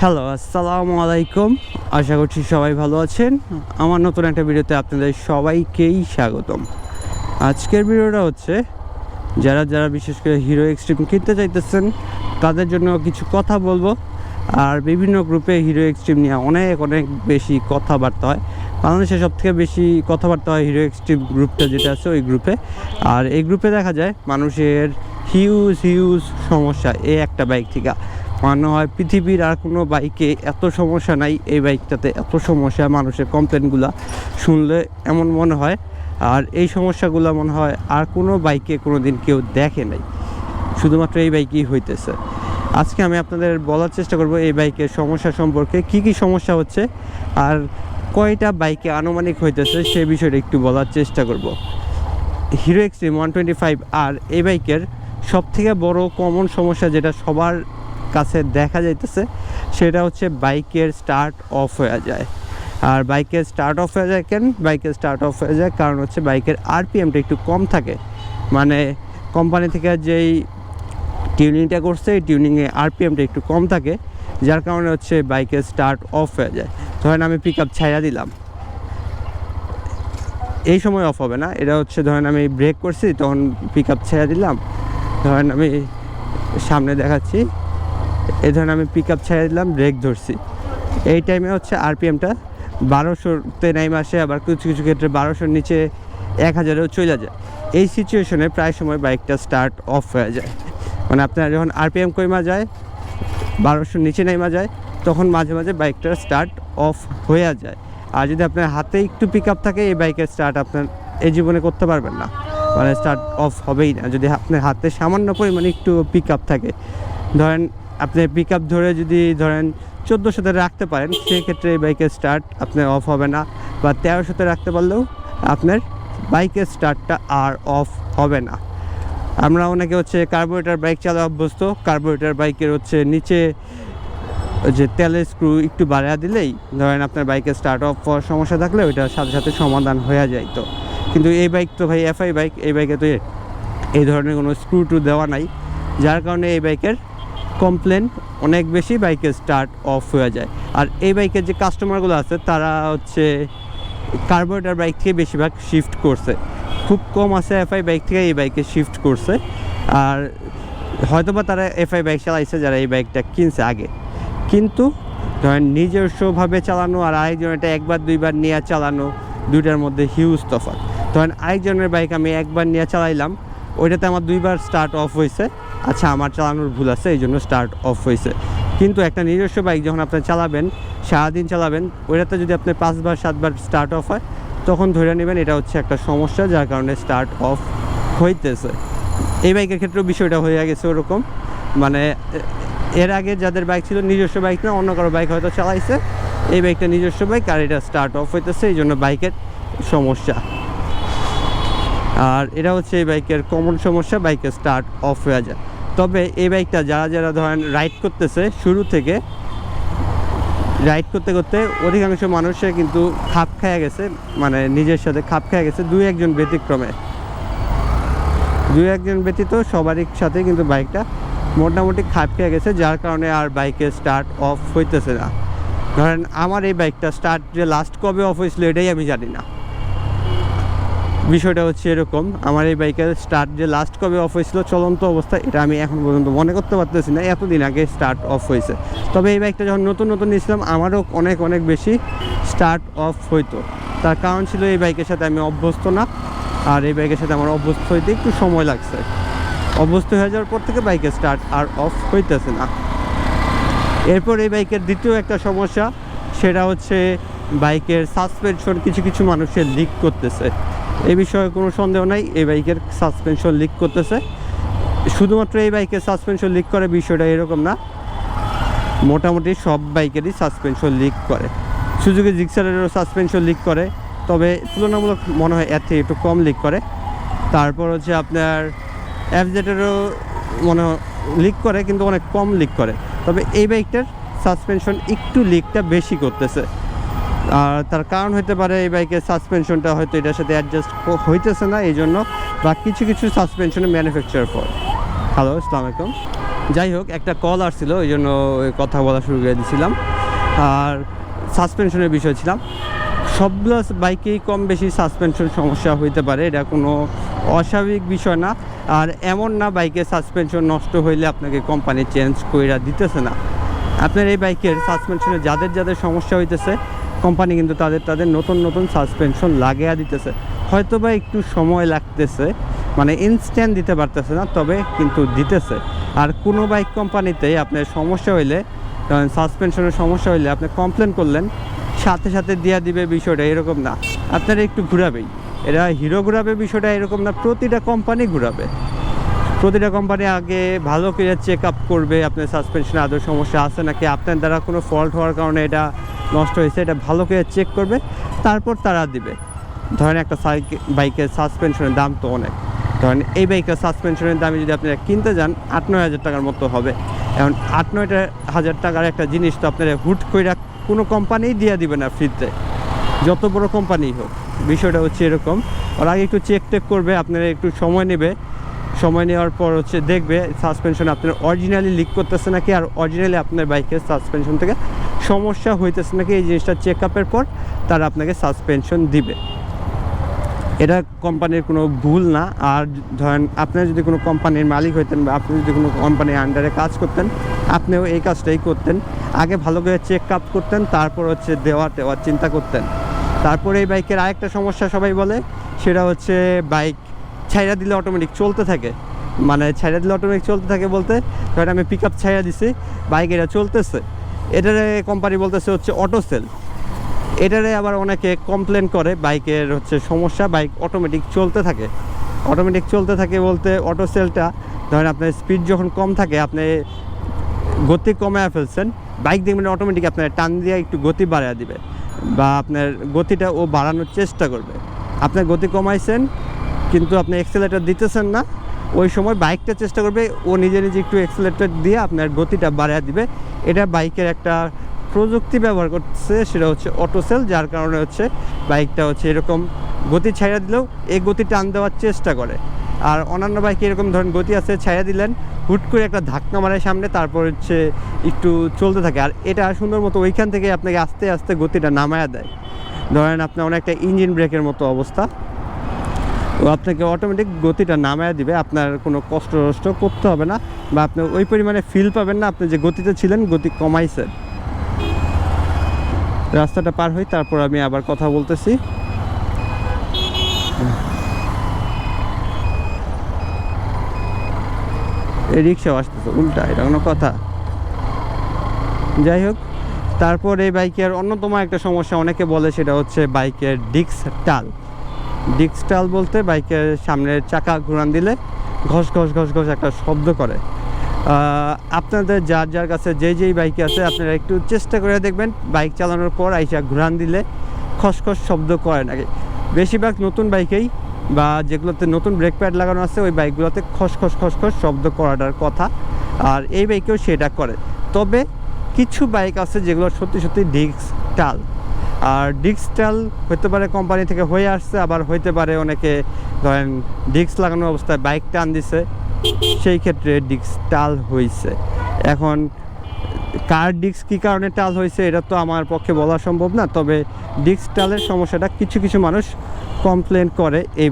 Hello, আসসালামু আলাইকুম। আশা করছি সবাই ভালো আছেন। আমার নতুন একটা ভিডিওতে আপনাদের সবাইকেই স্বাগতম। আজকের ভিডিওটা হচ্ছে যারা যারা বিশেষ করে হিরো এক্সট্রিম কিনতে চাইতেছেন তাদের জন্য কিছু কথা বলবো। আর বিভিন্ন গ্রুপে হিরো এক্সট্রিম নিয়ে অনেক বেশি কথাবার্তা হয়। বাংলাদেশে সবথেকে বেশি কথাবার্তা হয় হিরো এক্সট্রিম গ্রুপটা যেটা আছে ওই গ্রুপে। আর এই গ্রুপে দেখা যায় মানুষের হিউজ সমস্যা এই একটা বাইক থেকে। মনে হয় পৃথিবীর আর কোনো বাইকে এত সমস্যা নাই, এই বাইকটাতে এত সমস্যা। মানুষের কমপ্লেনগুলো শুনলে এমন মনে হয়, আর এই সমস্যাগুলো মনে হয় আর কোনো বাইকে কোনো দিন কেউ দেখে নাই, শুধুমাত্র এই বাইকেই হইতেছে। আজকে আমি আপনাদের বলার চেষ্টা করব এই বাইকের সমস্যা সম্পর্কে, কি সমস্যা হচ্ছে আর কয়টা বাইকে আনুমানিক হইতেছে সে বিষয়টা একটু বলার চেষ্টা করব। হিরো এক্সট্রিম 125 আর এই বাইকের সবথেকে বড় কমন সমস্যা যেটা সবার কাছে দেখা যাইতেছে সেটা হচ্ছে বাইকের স্টার্ট অফ হয়ে যায়। আর বাইকের স্টার্ট অফ হয়ে যায় কেন? বাইকের স্টার্ট অফ হয়ে যায় কারণ হচ্ছে বাইকের আরপিএমটা একটু কম থাকে। মানে কোম্পানি থেকে যেই টিউনিংটা করছে এই টিউনিংয়ে আরপিএমটা একটু কম থাকে, যার কারণে হচ্ছে বাইকের স্টার্ট অফ হয়ে যায়। ধরেন আমি পিক আপ ছাইড়া দিলাম, এই সময় অফ হবে না। এটা হচ্ছে ধরেন আমি ব্রেক করছি, তখন পিক আপ ছেড়ে দিলাম, ধরেন আমি সামনে দেখাচ্ছি, এই ধরেন আমি পিক আপ ছেড়ে দিলাম, ব্রেক ধরছি, এই টাইমে হচ্ছে আরপিএমটা 1200-তে নাইমে আসে, আবার কিছু কিছু ক্ষেত্রে 1200-র নিচে 1000-এও চলে যায়। এই সিচুয়েশনে প্রায় সময় বাইকটা স্টার্ট অফ হয়ে যায়। মানে আপনার যখন আরপিএম কমা যায়, 1200-র নিচে নাইমা যায়, তখন মাঝে মাঝে বাইকটা স্টার্ট অফ হয়ে যায়। আর যদি আপনার হাতে একটু পিক আপ থাকে, এই বাইকের স্টার্ট আপনার এই জীবনে করতে পারবেন না, মানে স্টার্ট অফ হবেই না। যদি আপনার হাতে সামান্য পরিমাণে একটু পিক আপ থাকে, ধরেন আপনি পিক আপ ধরে যদি ধরেন 1400-তে রাখতে পারেন, সেক্ষেত্রে এই বাইকের স্টার্ট আপনার অফ হবে না। বা 1300-তে রাখতে পারলেও আপনার বাইকের স্টার্টটা আর অফ হবে না। আমরা অনেকে হচ্ছে কার্বোরেটর বাইক চালা অভ্যস্ত, কার্বোরেটর বাইকের হচ্ছে নিচে যে তেলের স্ক্রু একটু বাড়িয়ে দিলেই ধরেন আপনার বাইকের স্টার্ট অফ হওয়ার সমস্যা থাকলে ওইটার সাথে সাথে সমাধান হয়ে যায়। তো কিন্তু এই বাইক তো ভাই এফআই বাইক, এই বাইকে তো এই ধরনের কোনো স্ক্রু টু দেওয়া নাই, যার কারণে এই বাইকের কমপ্লেন অনেক বেশি, বাইকের স্টার্ট অফ হয়ে যায়। আর এই বাইকের যে কাস্টমারগুলো আছে তারা হচ্ছে কার্বোরেটর বাইক থেকে বেশিরভাগ শিফট করছে, খুব কম আছে এফআই বাইক থেকে এই বাইকে শিফট করছে। আর হয়তোবা তারা এফআই বাইক চালাইছে যারা এই বাইকটা কিনছে আগে, কিন্তু ধরেন নিজস্বভাবে চালানো আর আরেকজন এটা একবার দুইবার নিয়ে চালানো, দুইটার মধ্যে হিউজ তফাৎ। ধরেন আরেকজনের বাইক আমি একবার নিয়ে চালাইলাম, ওইটাতে আমার 2বার স্টার্ট অফ হয়েছে, আচ্ছা আমার চালানোর ভুল আছে এই জন্য স্টার্ট অফ হয়েছে। কিন্তু একটা নিজস্ব বাইক যখন আপনি চালাবেন, সারাদিন চালাবেন, ওইটাতে যদি আপনি 5বার 7বার স্টার্ট অফ হয়, তখন ধরে নেবেন এটা হচ্ছে একটা সমস্যা, যার কারণে স্টার্ট অফ হইতেছে। এই বাইকের ক্ষেত্রেও বিষয়টা হয়ে গেছে ওরকম। মানে এর আগে যাদের বাইক ছিল নিজস্ব বাইক না, অন্য কারো বাইক হয়তো চালাইছে, এই বাইকটা নিজস্ব বাইক আর এটা স্টার্ট অফ হইতেছে, এই জন্য বাইকের সমস্যা। আর এটা হচ্ছে এই বাইকের কমন সমস্যা, বাইকের স্টার্ট অফ হয়ে যায়। তবে এই বাইকটা যারা যারা ধরেন রাইড করতেছে, শুরু থেকে রাইড করতে করতে অধিকাংশ মানুষের কিন্তু খাপ খেয়ে গেছে, মানে নিজের সাথে খাপ খেয়ে গেছে, 2-1 ব্যতিক্রমে, 2-1 ব্যতীত সবারই সাথে কিন্তু বাইকটা মোটামুটি খাপ খেয়ে গেছে, যার কারণে আর বাইকের স্টার্ট অফ হইতেছে না। ধরেন আমার এই বাইকটা স্টার্ট যে লাস্ট কবে অফ হয়েছিল এটাই আমি জানি না। বিষয়টা হচ্ছে এরকম, আমার এই বাইকের স্টার্ট যে লাস্ট কবে অফ হয়েছিল চলন্ত অবস্থায়, এটা আমি এখন পর্যন্ত মনে করতে পারতেছি না এতদিন আগে স্টার্ট অফ হয়েছে। তবে এই বাইকটা যখন নতুন নিয়েছিলাম আমারও অনেক বেশি স্টার্ট অফ হইতো। তার কারণ ছিল এই বাইকের সাথে আমি অভ্যস্ত না, আর এই বাইকের সাথে আমার অভ্যস্ত হইতে একটু সময় লাগছে। অভ্যস্ত হয়ে যাওয়ার পর থেকে বাইকের স্টার্ট আর অফ হইতেছে না। এরপর এই বাইকের দ্বিতীয় একটা সমস্যা, সেটা হচ্ছে বাইকের সাসপেনশন কিছু মানুষের লিক করতেছে। এই বিষয়ে কোনো সন্দেহ নাই, এই বাইকের সাসপেনশন লিক করতেছে। শুধুমাত্র এই বাইকের সাসপেনশন লিক করে বিষয়টা এরকম না, মোটামুটি সব বাইকেরই সাসপেনশন লিক করে। সুজুকি জিক্সারেরও সাসপেনশন লিক করে, তবে তুলনামূলক মনে হয় এর থেকে একটু কম লিক করে। তারপর হচ্ছে আপনার এফজেডেরও মনে হয় লিক করে, কিন্তু অনেক কম লিক করে। তবে এই বাইকটার সাসপেনশন একটু লিকটা বেশি করতেছে। আর তার কারণ হতে পারে এই বাইকের সাসপেনশনটা হয়তো এটার সাথে অ্যাডজাস্ট হইতেছে না, এই জন্য, বা কিছু সাসপেনশনের ম্যানুফ্যাকচার ফল্ট। হ্যালো, আসসালামু আলাইকুম। যাই হোক, একটা কল আসছিল, ওই জন্য কথা বলা শুরু করে দিয়েছিলাম। আর সাসপেনশনের বিষয় ছিলাম, সবগুলো বাইকেই কম বেশি সাসপেনশন সমস্যা হইতে পারে, এটা কোনো অস্বাভাবিক বিষয় না। আর এমন না বাইকের সাসপেনশন নষ্ট হইলে আপনাকে কোম্পানি চেঞ্জ করে দিতেছে না। আপনার এই বাইকের সাসপেনশনে যাদের যাদের সমস্যা হইতেছে, কোম্পানি কিন্তু তাদের নতুন সাসপেনশন লাগিয়ে দিতেছে। হয়তো বা একটু সময় লাগতেছে, মানে ইনস্ট্যান্ট দিতে পারতেছে না, তবে কিন্তু দিতেছে। আর কোনো বাইক কোম্পানিতেই আপনার সমস্যা হইলে, সাসপেনশনের সমস্যা হইলে আপনি কমপ্লেন করলেন, সাথে সাথে দিয়ে দিবে, বিষয়টা এরকম না। আপনারা একটু ঘুরাবেই, এরা হিরো ঘুরাবে, বিষয়টা এরকম না, প্রতিটা কোম্পানি ঘুরাবে। প্রতিটা কোম্পানি আগে ভালো করে চেক আপ করবে আপনার সাসপেনশনে আদৌ সমস্যা আছে নাকি, আপনার দ্বারা কোনো ফল্ট হওয়ার কারণে এটা নষ্ট হয়েছে, এটা ভালো করে চেক করবে, তারপর তারা দিবে। ধরেন একটা বাইকের সাসপেনশনের দাম তো অনেক, ধরেন এই বাইকের সাসপেনশনের দামে যদি আপনারা কিনতে যান 8-9 হাজার টাকার মতো হবে। এখন 8-9 হাজার টাকার একটা জিনিস তো আপনারা হুট করে কোনো কোম্পানিই দিয়ে দিবে না ফ্রিতে, যত বড় কোম্পানি হোক। বিষয়টা হচ্ছে এরকম, ওর আগে একটু চেক টেক করবে, আপনারা একটু সময় নেবে, সময় নেওয়ার পর হচ্ছে দেখবে সাসপেনশন আপনার অরিজিনালি লিক করতেছে নাকি, আর অরিজিনালি আপনার বাইকের সাসপেনশন থেকে সমস্যা হইতেছে নাকি, এই জিনিসটা চেক আপের পর তারা আপনাকে সাসপেনশন দিবে। এটা কোম্পানির কোনো ভুল না। আর ধরেন আপনার যদি কোনো কোম্পানির মালিক হইতেন বা আপনি যদি কোনো কোম্পানির আন্ডারে কাজ করতেন, আপনিও এই কাজটাই করতেন, আগে ভালো করে চেক আপ করতেন, তারপর হচ্ছে দেওয়ার চিন্তা করতেন। তারপরে এই বাইকের আরেকটা সমস্যা সবাই বলে, সেটা হচ্ছে বাইক ছাইড়া দিলে অটোমেটিক চলতে থাকে। মানে ছাইড়া দিলে অটোমেটিক চলতে থাকে বলতে, ধরেন আমি পিক আপ ছাইড়া দিছি, বাইক এটা চলতেছে, এটারে কোম্পানি বলতেছে হচ্ছে অটো সেল। এটারে আবার অনেকে কমপ্লেন করে বাইকের হচ্ছে সমস্যা, বাইক অটোমেটিক চলতে থাকে। অটোমেটিক চলতে থাকে বলতে, অটো সেলটা ধরেন আপনার স্পিড যখন কম থাকে, আপনি গতি কমায় ফেলছেন, বাইক দেখবেন অটোমেটিক আপনার টান দিয়ে একটু গতি বাড়ায় দিবে, বা আপনার গতিটা ও বাড়ানোর চেষ্টা করবে। আপনার গতি কমাইছেন কিন্তু আপনি এক্সেলেটার দিতেছেন না, ওই সময় বাইকটা চেষ্টা করবে ও নিজে একটু এক্সেলেটার দিয়ে আপনার গতিটা বাড়ায় দিবে। এটা বাইকের একটা প্রযুক্তি ব্যবহার করছে, সেটা হচ্ছে অটো সেল, যার কারণে হচ্ছে বাইকটা হচ্ছে এরকম গতি ছাইড়া দিলেও এই গতি টান দেওয়ার চেষ্টা করে। আর অন্যান্য বাইকে এরকম ধরেন গতি আছে, ছাইড়া দিলেন, হুট করে একটা ধাক্কা মারে সামনে, তারপর হচ্ছে একটু চলতে থাকে। আর এটা সুন্দর মতো ওইখান থেকে আপনাকে আস্তে আস্তে গতিটা নামায়া দেয়। ধরেন আপনার অনেকটা ইঞ্জিন ব্রেকের মতো অবস্থা, ও আপনাকে অটোমেটিক গতিটা নামায়া দিবে, আপনার কোনো কষ্ট করতে হবে না, বা আপনি ওই পরিমাণে ফিল পাবেন না আপনি যে গতিতে ছিলেন, গতি কমাইছেন। রাস্তাটা পার হই, তারপর আমি আবার কথা বলতেছি। এই রিক্সাও আসতেছে উল্টা, এটা কোনো কথা? যাই হোক, তারপর এই বাইকের অন্যতম একটা সমস্যা অনেকে বলে, সেটা হচ্ছে বাইকের ডিস্ক টাল। ডিস্ক টাল বলতে বাইকের সামনের চাকা ঘুরান দিলে ঘষ ঘষ ঘষ ঘষ একটা শব্দ করে। আপনাদের যার কাছে যেই বাইকে আছে, আপনারা একটু চেষ্টা করে দেখবেন বাইক চালানোর পর আইসা ঘুরান দিলে খসখস শব্দ করে নাকি। বেশিরভাগ নতুন বাইকেই বা যেগুলোতে নতুন ব্রেক প্যাড লাগানো আছে, ওই বাইকগুলোতে খসখস খসখস শব্দ করাটার কথা, আর এই বাইকেও সেটা করে। তবে কিছু বাইক আছে যেগুলো সত্যি ডিস্ক টাল। আর ডিস্ক টাল হতে পারে কোম্পানি থেকে হয়ে আসছে, আবার হইতে পারে অনেকে ধরেন ডিস্ক লাগানো অবস্থায় বাইক টান দিছে, সেই ক্ষেত্রে ডিস্ক টাল হয়েছে। এখন কার ডিস্ক কী কারণে টাল হয়েছে এটা তো আমার পক্ষে বলা সম্ভব না, তবে ডিস্ক টালের সমস্যাটা কিছু মানুষ কমপ্লেন করে এই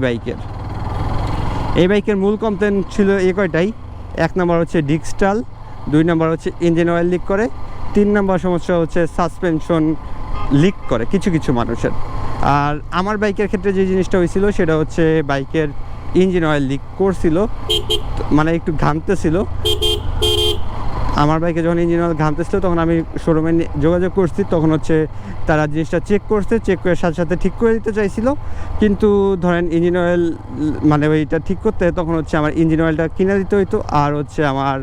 বাইকের মূল কমপ্লেন ছিল এই কয়টাই। 1 নম্বর হচ্ছে ডিস্ক টাল, 2 নম্বর হচ্ছে ইঞ্জিন অয়েল লিক করে, 3 নম্বর সমস্যা হচ্ছে সাসপেনশন লিক করে কিছু মানুষের। আর আমার বাইকের ক্ষেত্রে যে জিনিসটা হয়েছিল সেটা হচ্ছে বাইকের ইঞ্জিন অয়েল লিক করছিল, মানে একটু ঘামতেছিল। আমার বাইকে যখন ইঞ্জিন অয়েল ঘামতেছিল তখন আমি শোরুমে যোগাযোগ করছি, তখন হচ্ছে তারা জিনিসটা চেক করছে, চেক করে সাথে ঠিক করে দিতে চাইছিল। কিন্তু ধরেন ইঞ্জিন অয়েল মানে ওইটা ঠিক করতে তখন হচ্ছে আমার ইঞ্জিন অয়েলটা কিনে দিতে হইতো, আর হচ্ছে আমার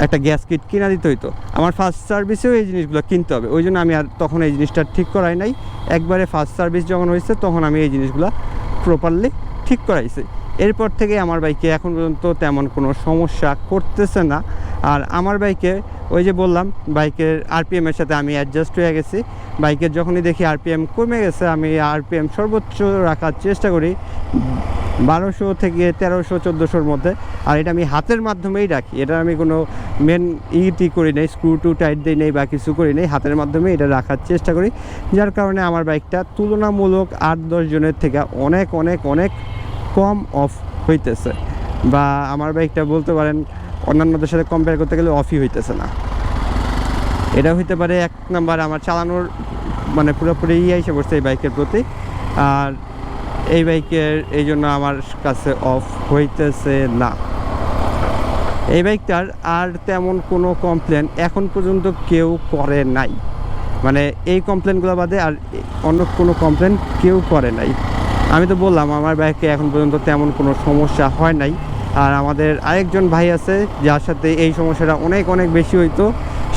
একটা গ্যাস কিট কিনা দিতে হইতো। আমার ফার্স্ট সার্ভিসেও এই জিনিসগুলো কিনতে হবে, ওই জন্য আমি আর তখন এই জিনিসটা ঠিক করাই নাই। একবারে ফার্স্ট সার্ভিস যখন হয়েছে তখন আমি এই জিনিসগুলো প্রপারলি ঠিক করাইছি। এরপর থেকে আমার বাইকে এখন পর্যন্ত তেমন কোনো সমস্যা করতেছে না। আর আমার বাইকে ওই যে বললাম বাইকের আরপিএমের সাথে আমি অ্যাডজাস্ট হয়ে গেছি। বাইকের যখনই দেখি আরপিএম কমে গেছে আমি আরপিএম সর্বোচ্চ রাখার চেষ্টা করি 1200 থেকে 1300 1400-র মধ্যে। আর এটা আমি হাতের মাধ্যমেই রাখি, এটা আমি কোনো মেন ইটি করি নেই, স্ক্রু টু টাইট দিই নেই বা কিছু করি নেই, হাতের মাধ্যমে এটা রাখার চেষ্টা করি। যার কারণে আমার বাইকটা তুলনামূলক 8-10 জনের থেকে অনেক অনেক অনেক কম অফ হইতেছে, বা আমার বাইকটা বলতে পারেন অন্যান্যদের সাথে কম্পেয়ার করতে গেলে অফই হইতেছে না। এটা হইতে পারে এক নাম্বার আমার চালানোর মানে পুরোপুরি এসে পড়ছে এই বাইকের প্রতি, আর এই বাইকের এই জন্য আমার কাছে অফ হইতেছে না। এই বাইকটার আর তেমন কোনো কমপ্লেন এখন পর্যন্ত কেউ করে নাই, মানে এই কমপ্লেনগুলো বাদে আর অন্য কোনো কমপ্লেন কেউ করে নাই। আমি তো বললাম আমার বাইকে এখন পর্যন্ত তেমন কোনো সমস্যা হয় নাই। আর আমাদের আরেকজন ভাই আছে যার সাথে এই সমস্যাটা অনেক অনেক বেশি হইতো,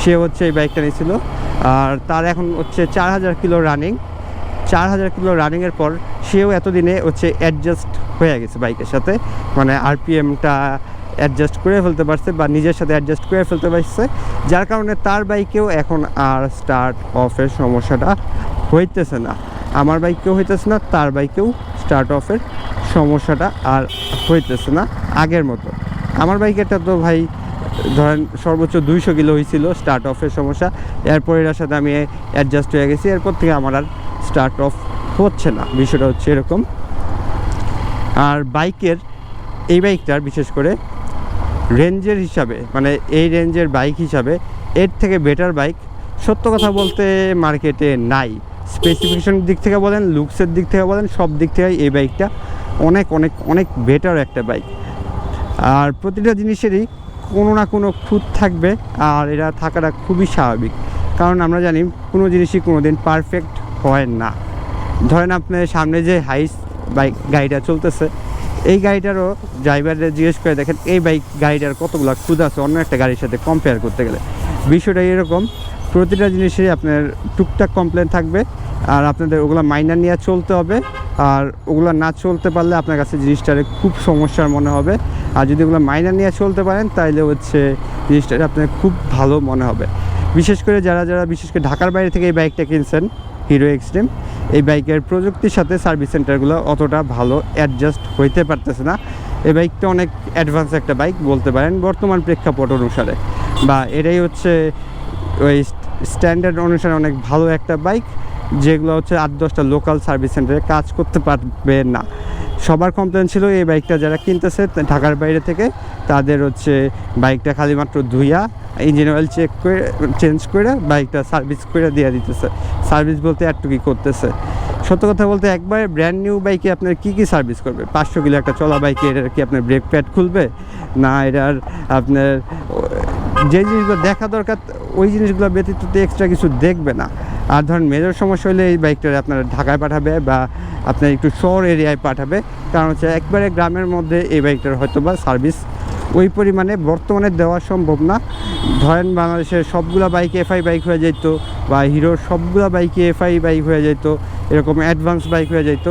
সে হচ্ছে এই বাইকটা নিয়েছিল, আর তার এখন হচ্ছে 4000 কিলো রানিং। 4000 কিলো রানিংয়ের পর সেও এতদিনে হচ্ছে অ্যাডজাস্ট হয়ে গেছে বাইকের সাথে, মানে আরপিএমটা অ্যাডজাস্ট করে ফেলতে পারছে বা নিজের সাথে অ্যাডজাস্ট করে ফেলতে পারছে, যার কারণে তার বাইকেও এখন আর স্টার্ট অফের সমস্যাটা হইতেছে না। আমার বাইকেও হইতেছে না, তার বাইকেও স্টার্ট অফের সমস্যাটা আর হইতেছে না আগের মতো। আমার বাইকেরটা তো ভাই ধরেন সর্বোচ্চ 200 কিলো হয়েছিল স্টার্ট অফের সমস্যা, এরপর এটার সাথে আমি অ্যাডজাস্ট হয়ে গেছি, এরপর থেকে আমার আর স্টার্ট অফ হচ্ছে না, বিষয়টা হচ্ছে এরকম। আর বাইকের এই বাইকটার বিশেষ করে রেঞ্জের হিসাবে, মানে এই রেঞ্জের বাইক হিসাবে এর থেকে বেটার বাইক সত্য কথা বলতে মার্কেটে নাই। স্পেসিফিকেশনের দিক থেকে বলেন, লুকসের দিক থেকে বলেন, সব দিক থেকে এই বাইকটা অনেক অনেক অনেক বেটার একটা বাইক। আর প্রতিটা জিনিসেরই কোনো না কোনো খুঁত থাকবে, আর এটা থাকাটা খুবই স্বাভাবিক, কারণ আমরা জানি কোনো জিনিসই কোনো দিন পারফেক্ট হয় না। ধরেন আপনার সামনে যে হাইস বাইক গাড়িটা চলতেছে, এই গাড়িটারও ড্রাইভাররা জিজ্ঞেস করে দেখেন এই গাড়িটার কতগুলো খুঁত আছে অন্য একটা গাড়ির সাথে কম্পেয়ার করতে গেলে। বিষয়টা এরকম, প্রতিটা জিনিসেরই আপনার টুকটাক কমপ্লেন থাকবে, আর আপনাদের ওগুলো মাইনার নিয়ে চলতে হবে। আর ওগুলো না চলতে পারলে আপনার কাছে জিনিসটারে খুব সমস্যার মনে হবে, আর যদি ওগুলো মাইনার নিয়ে চলতে পারেন তাহলে হচ্ছে জিনিসটা আপনার খুব ভালো মনে হবে। বিশেষ করে যারা বিশেষ করে ঢাকার বাইরে থেকে এই বাইকটা কিনছেন হিরো এক্সট্রিম, এই বাইকের প্রযুক্তির সাথে সার্ভিস সেন্টারগুলো অতটা ভালো অ্যাডজাস্ট হইতে পারতেছে না। এই বাইকটা অনেক অ্যাডভান্স একটা বাইক বলতে পারেন বর্তমান প্রেক্ষাপট অনুসারে, বা এটাই হচ্ছে ওই স্ট্যান্ডার্ড অনুসারে অনেক ভালো একটা বাইক, যেগুলো হচ্ছে 8-10টা লোকাল সার্ভিস সেন্টারে কাজ করতে পারবে না। সবার কমপ্লেন ছিল এই বাইকটা যারা কিনতেছে ঢাকার বাইরে থেকে, তাদের হচ্ছে বাইকটা খালি মাত্র ধুইয়া ইঞ্জিন অয়েল চেঞ্জ করে বাইকটা সার্ভিস করে দিয়ে দিতেছে। সার্ভিস বলতে একটুকি করতেছে। সত্য কথা বলতে একবারে ব্র্যান্ড নিউ বাইকে আপনার কী সার্ভিস করবে? 500 কিলো একটা চলা বাইকে এটার কি আপনার ব্রেক প্যাড খুলবে না? এটার আপনার যে জিনিসগুলো দেখা দরকার ওই জিনিসগুলো ব্যতীত এক্সট্রা কিছু দেখবে না। আর ধরেন মেজর সমস্যা হলে এই বাইকটা আপনার ঢাকায় পাঠাবে বা আপনার একটু শহর এরিয়ায় পাঠাবে, কারণ হচ্ছে একবারে গ্রামের মধ্যে এই বাইকটার হয়তো বা সার্ভিস ওই পরিমাণে বর্তমানে দেওয়া সম্ভব না। ধরেন বাংলাদেশের সবগুলো বাইক এফআই বাইক হয়ে যেত, বা হিরোর সবগুলো বাইকে এফআই বাইক হয়ে যেত, এরকম অ্যাডভান্স বাইক হয়ে যেত,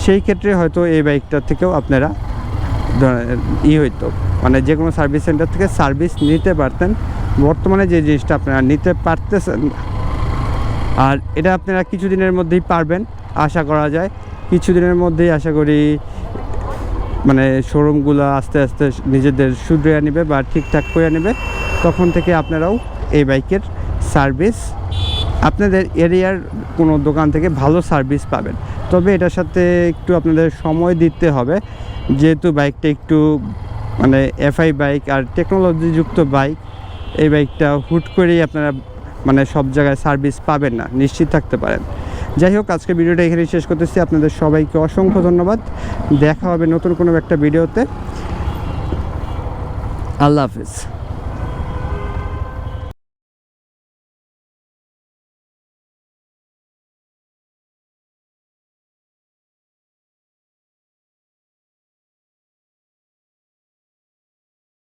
সেই ক্ষেত্রে হয়তো এই বাইকটার থেকেও আপনারা হইতো মানে যে কোনো সার্ভিস সেন্টার থেকে সার্ভিস নিতে পারতেন। বর্তমানে যে জিনিসটা আপনারা নিতে পারতেছেন, আর এটা আপনারা কিছুদিনের মধ্যেই পারবেন আশা করা যায়। কিছুদিনের মধ্যেই আশা করি মানে শোরুমগুলো আস্তে আস্তে নিজেদের শুধরে নেবে বা ঠিকঠাক করে নেবে, তখন থেকে আপনারাও এই বাইকের সার্ভিস আপনাদের এরিয়ার কোনো দোকান থেকে ভালো সার্ভিস পাবেন। তবে এটার সাথে একটু আপনাদের সময় দিতে হবে, যেহেতু বাইকটা একটু মানে এফআই বাইক আর টেকনোলজিযুক্ত বাইক। এই বাইকটা হুট করেই আপনারা মানে সব জায়গায় সার্ভিস পাবেন না, নিশ্চিত থাকতে পারেন। যাই হোক, আজকে ভিডিওটা এখানেই শেষ করতেছি। আপনাদের সবাইকে অসংখ্য ধন্যবাদ। দেখা হবে নতুন কোনো একটা ভিডিওতে। আল্লাহ হাফিজ।